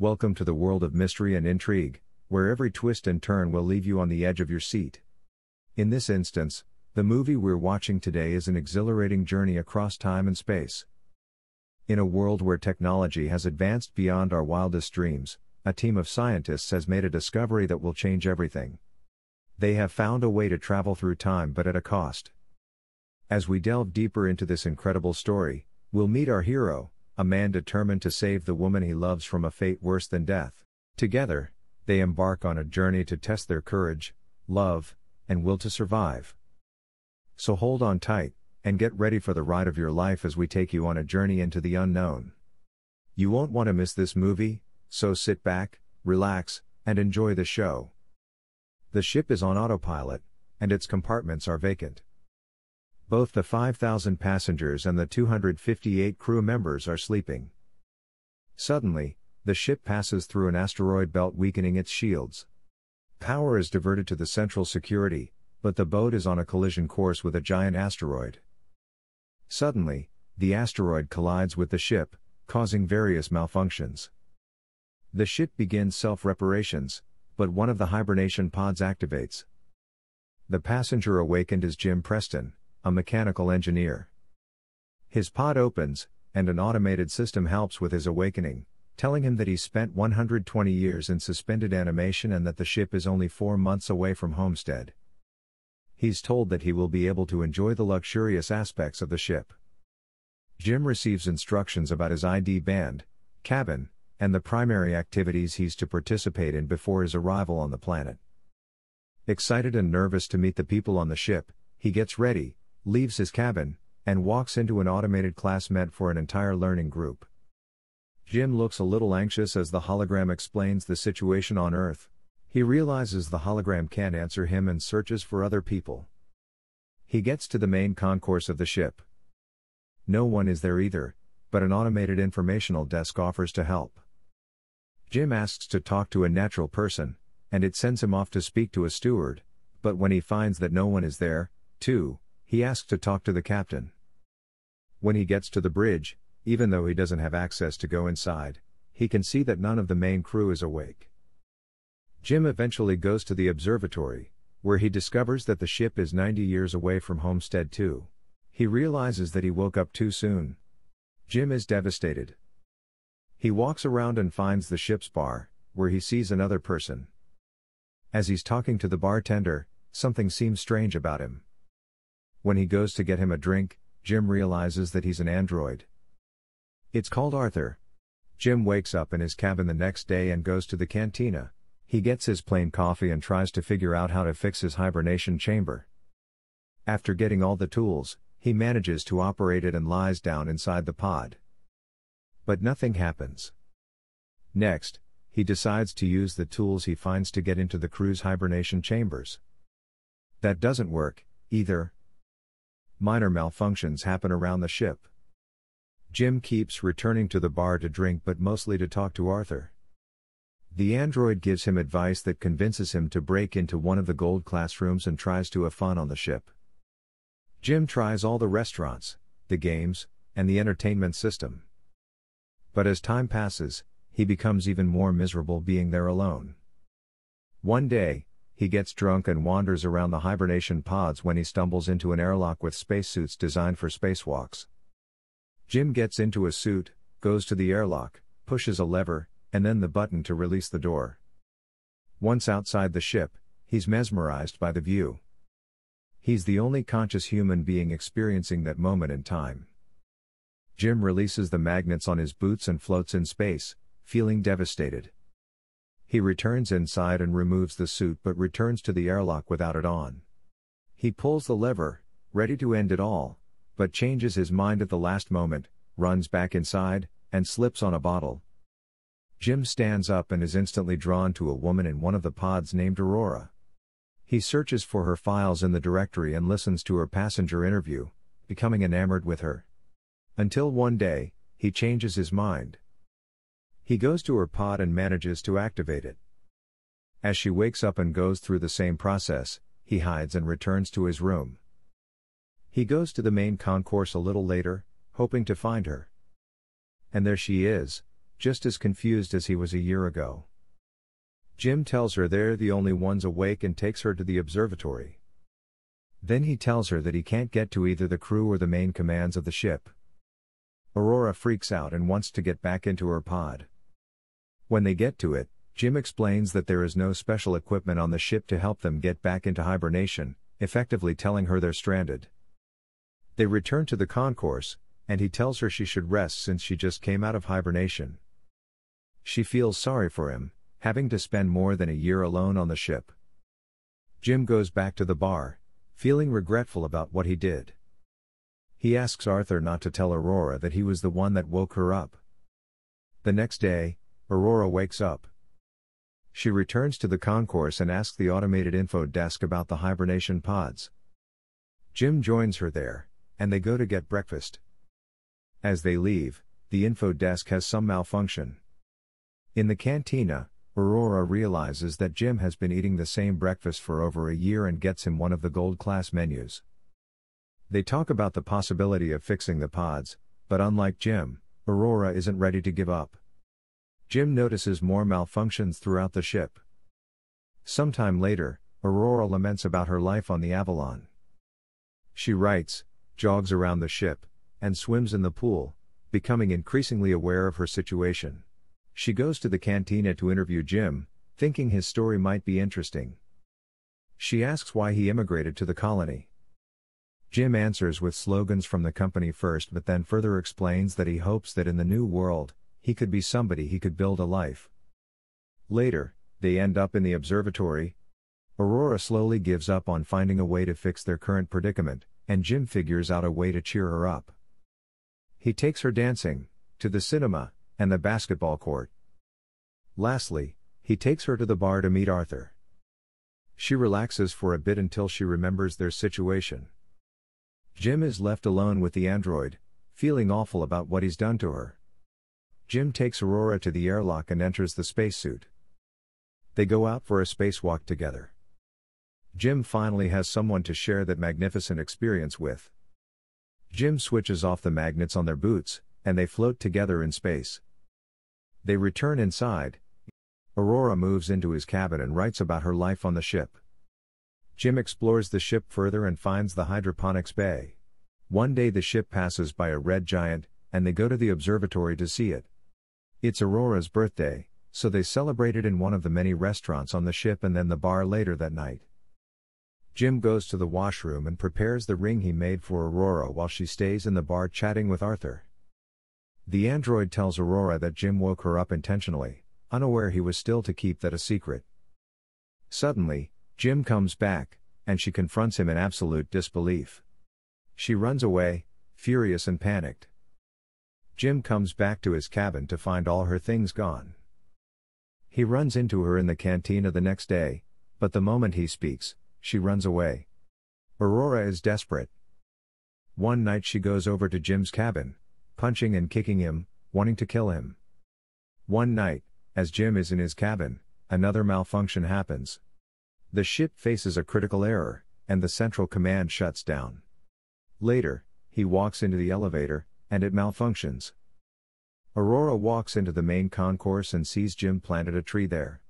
Welcome to the world of mystery and intrigue, where every twist and turn will leave you on the edge of your seat. In this instance, the movie we're watching today is an exhilarating journey across time and space. In a world where technology has advanced beyond our wildest dreams, a team of scientists has made a discovery that will change everything. They have found a way to travel through time, but at a cost. As we delve deeper into this incredible story, we'll meet our hero, a man determined to save the woman he loves from a fate worse than death. Together, they embark on a journey to test their courage, love, and will to survive. So hold on tight, and get ready for the ride of your life as we take you on a journey into the unknown. You won't want to miss this movie, so sit back, relax, and enjoy the show. The ship is on autopilot, and its compartments are vacant. Both the 5,000 passengers and the 258 crew members are sleeping. Suddenly, the ship passes through an asteroid belt, weakening its shields. Power is diverted to the central security, but the boat is on a collision course with a giant asteroid. Suddenly, the asteroid collides with the ship, causing various malfunctions. The ship begins self-reparations, but one of the hibernation pods activates. The passenger awakened is Jim Preston, a mechanical engineer. His pod opens, and an automated system helps with his awakening, telling him that he's spent 120 years in suspended animation and that the ship is only 4 months away from homestead. He's told that he will be able to enjoy the luxurious aspects of the ship. Jim receives instructions about his ID band, cabin, and the primary activities he's to participate in before his arrival on the planet. Excited and nervous to meet the people on the ship, he gets ready, leaves his cabin, and walks into an automated class meant for an entire learning group. Jim looks a little anxious as the hologram explains the situation on Earth. He realizes the hologram can't answer him and searches for other people. He gets to the main concourse of the ship. No one is there either, but an automated informational desk offers to help. Jim asks to talk to a natural person, and it sends him off to speak to a steward, but when he finds that no one is there, too, he asks to talk to the captain. When he gets to the bridge, even though he doesn't have access to go inside, he can see that none of the main crew is awake. Jim eventually goes to the observatory, where he discovers that the ship is 90 years away from homestead too. He realizes that he woke up too soon. Jim is devastated. He walks around and finds the ship's bar, where he sees another person. As he's talking to the bartender, something seems strange about him. When he goes to get him a drink, Jim realizes that he's an android. It's called Arthur. Jim wakes up in his cabin the next day and goes to the cantina. He gets his plain coffee and tries to figure out how to fix his hibernation chamber. After getting all the tools, he manages to operate it and lies down inside the pod. But nothing happens. Next, he decides to use the tools he finds to get into the crew's hibernation chambers. That doesn't work, either. Minor malfunctions happen around the ship. Jim keeps returning to the bar to drink, but mostly to talk to Arthur. The android gives him advice that convinces him to break into one of the gold classrooms and tries to have fun on the ship. Jim tries all the restaurants, the games, and the entertainment system. But as time passes, he becomes even more miserable being there alone. One day, he gets drunk and wanders around the hibernation pods when he stumbles into an airlock with spacesuits designed for spacewalks. Jim gets into a suit, goes to the airlock, pushes a lever, and then the button to release the door. Once outside the ship, he's mesmerized by the view. He's the only conscious human being experiencing that moment in time. Jim releases the magnets on his boots and floats in space, feeling devastated. He returns inside and removes the suit, but returns to the airlock without it on. He pulls the lever, ready to end it all, but changes his mind at the last moment, runs back inside, and slips on a bottle. Jim stands up and is instantly drawn to a woman in one of the pods named Aurora. He searches for her files in the directory and listens to her passenger interview, becoming enamored with her. Until one day, he changes his mind. He goes to her pod and manages to activate it. As she wakes up and goes through the same process, he hides and returns to his room. He goes to the main concourse a little later, hoping to find her. And there she is, just as confused as he was a year ago. Jim tells her they're the only ones awake and takes her to the observatory. Then he tells her that he can't get to either the crew or the main commands of the ship. Aurora freaks out and wants to get back into her pod. When they get to it, Jim explains that there is no special equipment on the ship to help them get back into hibernation, effectively telling her they're stranded. They return to the concourse, and he tells her she should rest since she just came out of hibernation. She feels sorry for him, having to spend more than a year alone on the ship. Jim goes back to the bar, feeling regretful about what he did. He asks Arthur not to tell Aurora that he was the one that woke her up. The next day, Aurora wakes up. She returns to the concourse and asks the automated info desk about the hibernation pods. Jim joins her there, and they go to get breakfast. As they leave, the info desk has some malfunction. In the cantina, Aurora realizes that Jim has been eating the same breakfast for over a year and gets him one of the gold-class menus. They talk about the possibility of fixing the pods, but unlike Jim, Aurora isn't ready to give up. Jim notices more malfunctions throughout the ship. Sometime later, Aurora laments about her life on the Avalon. She writes, jogs around the ship, and swims in the pool, becoming increasingly aware of her situation. She goes to the cantina to interview Jim, thinking his story might be interesting. She asks why he immigrated to the colony. Jim answers with slogans from the company first, but then further explains that he hopes that in the new world, he could be somebody he could build a life. Later, they end up in the observatory. Aurora slowly gives up on finding a way to fix their current predicament, and Jim figures out a way to cheer her up. He takes her dancing, to the cinema, and the basketball court. Lastly, he takes her to the bar to meet Arthur. She relaxes for a bit until she remembers their situation. Jim is left alone with the android, feeling awful about what he's done to her. Jim takes Aurora to the airlock and enters the spacesuit. They go out for a spacewalk together. Jim finally has someone to share that magnificent experience with. Jim switches off the magnets on their boots, and they float together in space. They return inside. Aurora moves into his cabin and writes about her life on the ship. Jim explores the ship further and finds the hydroponics bay. One day the ship passes by a red giant, and they go to the observatory to see it. It's Aurora's birthday, so they celebrate it in one of the many restaurants on the ship and then the bar later that night. Jim goes to the washroom and prepares the ring he made for Aurora while she stays in the bar chatting with Arthur. The android tells Aurora that Jim woke her up intentionally, unaware he was still to keep that a secret. Suddenly, Jim comes back, and she confronts him in absolute disbelief. She runs away, furious and panicked. Jim comes back to his cabin to find all her things gone. He runs into her in the cantina the next day, but the moment he speaks, she runs away. Aurora is desperate. One night she goes over to Jim's cabin, punching and kicking him, wanting to kill him. One night, as Jim is in his cabin, another malfunction happens. The ship faces a critical error, and the central command shuts down. Later, he walks into the elevator, and it malfunctions. Aurora walks into the main concourse and sees Jim planted a tree there.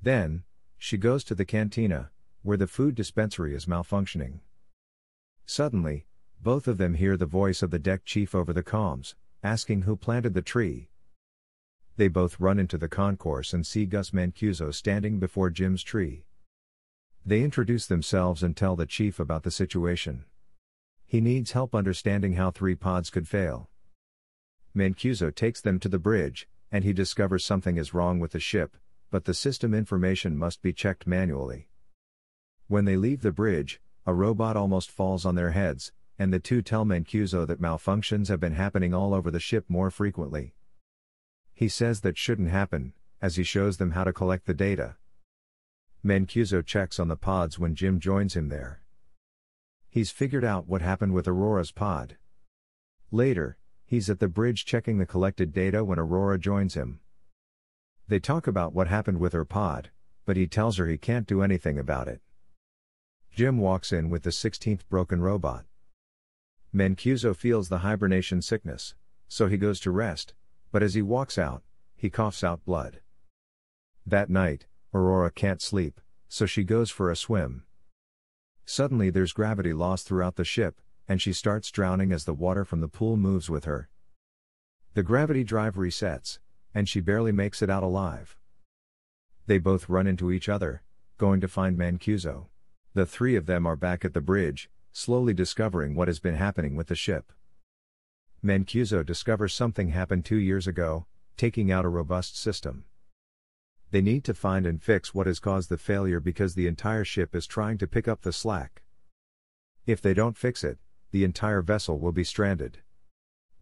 Then, she goes to the cantina, where the food dispensary is malfunctioning. Suddenly, both of them hear the voice of the deck chief over the comms, asking who planted the tree. They both run into the concourse and see Gus Mancuso standing before Jim's tree. They introduce themselves and tell the chief about the situation. He needs help understanding how 3 pods could fail. Mancuso takes them to the bridge, and he discovers something is wrong with the ship, but the system information must be checked manually. When they leave the bridge, a robot almost falls on their heads, and the two tell Mancuso that malfunctions have been happening all over the ship more frequently. He says that shouldn't happen, as he shows them how to collect the data. Mancuso checks on the pods when Jim joins him there. He's figured out what happened with Aurora's pod. Later, he's at the bridge checking the collected data when Aurora joins him. They talk about what happened with her pod, but he tells her he can't do anything about it. Jim walks in with the 16th broken robot. Mancuso feels the hibernation sickness, so he goes to rest, but as he walks out, he coughs out blood. That night, Aurora can't sleep, so she goes for a swim. Suddenly there's gravity loss throughout the ship, and she starts drowning as the water from the pool moves with her. The gravity drive resets, and she barely makes it out alive. They both run into each other, going to find Mancuso. The three of them are back at the bridge, slowly discovering what has been happening with the ship. Mancuso discovers something happened 2 years ago, taking out a robust system. They need to find and fix what has caused the failure because the entire ship is trying to pick up the slack. If they don't fix it, the entire vessel will be stranded.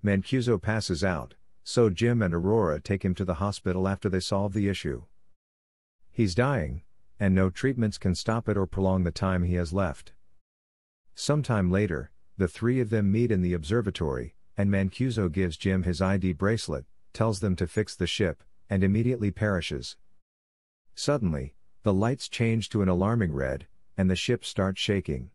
Mancuso passes out, so Jim and Aurora take him to the hospital after they solve the issue. He's dying, and no treatments can stop it or prolong the time he has left. Sometime later, the three of them meet in the observatory, and Mancuso gives Jim his ID bracelet, tells them to fix the ship, and immediately perishes. Suddenly, the lights change to an alarming red, and the ship starts shaking.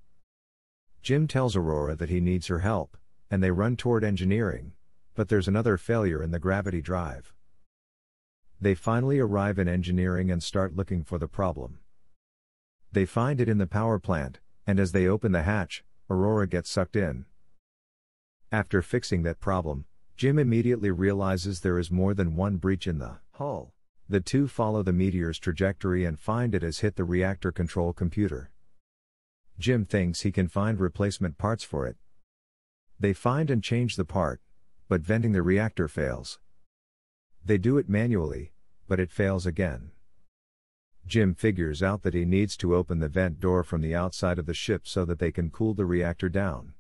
Jim tells Aurora that he needs her help, and they run toward engineering, but there's another failure in the gravity drive. They finally arrive in engineering and start looking for the problem. They find it in the power plant, and as they open the hatch, Aurora gets sucked in. After fixing that problem, Jim immediately realizes there is more than one breach in the hull. The two follow the meteor's trajectory and find it has hit the reactor control computer. Jim thinks he can find replacement parts for it. They find and change the part, but venting the reactor fails. They do it manually, but it fails again. Jim figures out that he needs to open the vent door from the outside of the ship so that they can cool the reactor down.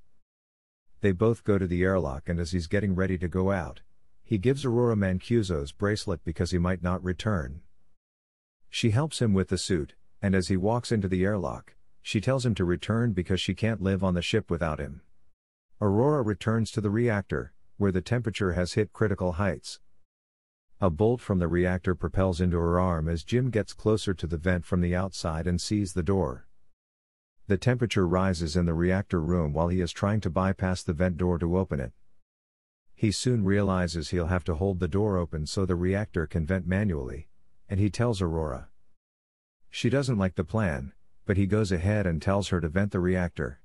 They both go to the airlock, and as he's getting ready to go out, he gives Aurora Mancuso's bracelet because he might not return. She helps him with the suit, and as he walks into the airlock, she tells him to return because she can't live on the ship without him. Aurora returns to the reactor, where the temperature has hit critical heights. A bolt from the reactor propels into her arm as Jim gets closer to the vent from the outside and sees the door. The temperature rises in the reactor room while he is trying to bypass the vent door to open it. He soon realizes he'll have to hold the door open so the reactor can vent manually, and he tells Aurora. She doesn't like the plan, but he goes ahead and tells her to vent the reactor.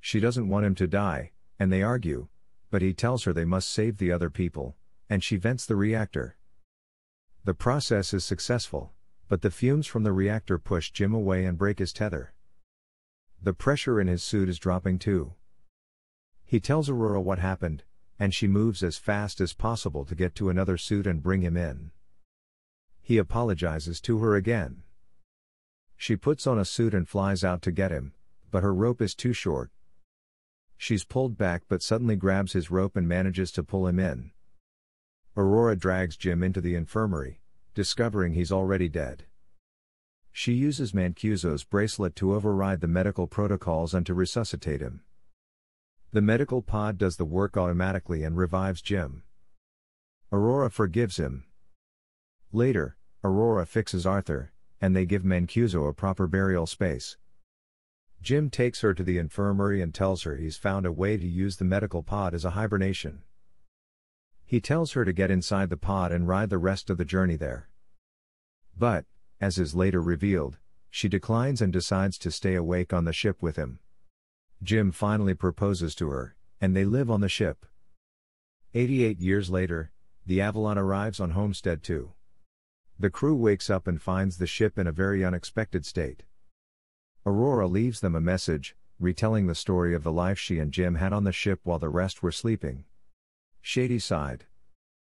She doesn't want him to die, and they argue, but he tells her they must save the other people, and she vents the reactor. The process is successful, but the fumes from the reactor push Jim away and break his tether. The pressure in his suit is dropping too. He tells Aurora what happened, and she moves as fast as possible to get to another suit and bring him in. He apologizes to her again. She puts on a suit and flies out to get him, but her rope is too short. She's pulled back but suddenly grabs his rope and manages to pull him in. Aurora drags Jim into the infirmary, discovering he's already dead. She uses Mancuso's bracelet to override the medical protocols and to resuscitate him. The medical pod does the work automatically and revives Jim. Aurora forgives him. Later, Aurora fixes Arthur, and they give Mancuso a proper burial space. Jim takes her to the infirmary and tells her he's found a way to use the medical pod as a hibernation. He tells her to get inside the pod and ride the rest of the journey there. But, as is later revealed, she declines and decides to stay awake on the ship with him. Jim finally proposes to her, and they live on the ship. 88 years later, the Avalon arrives on Homestead 2. The crew wakes up and finds the ship in a very unexpected state. Aurora leaves them a message, retelling the story of the life she and Jim had on the ship while the rest were sleeping. Shady side.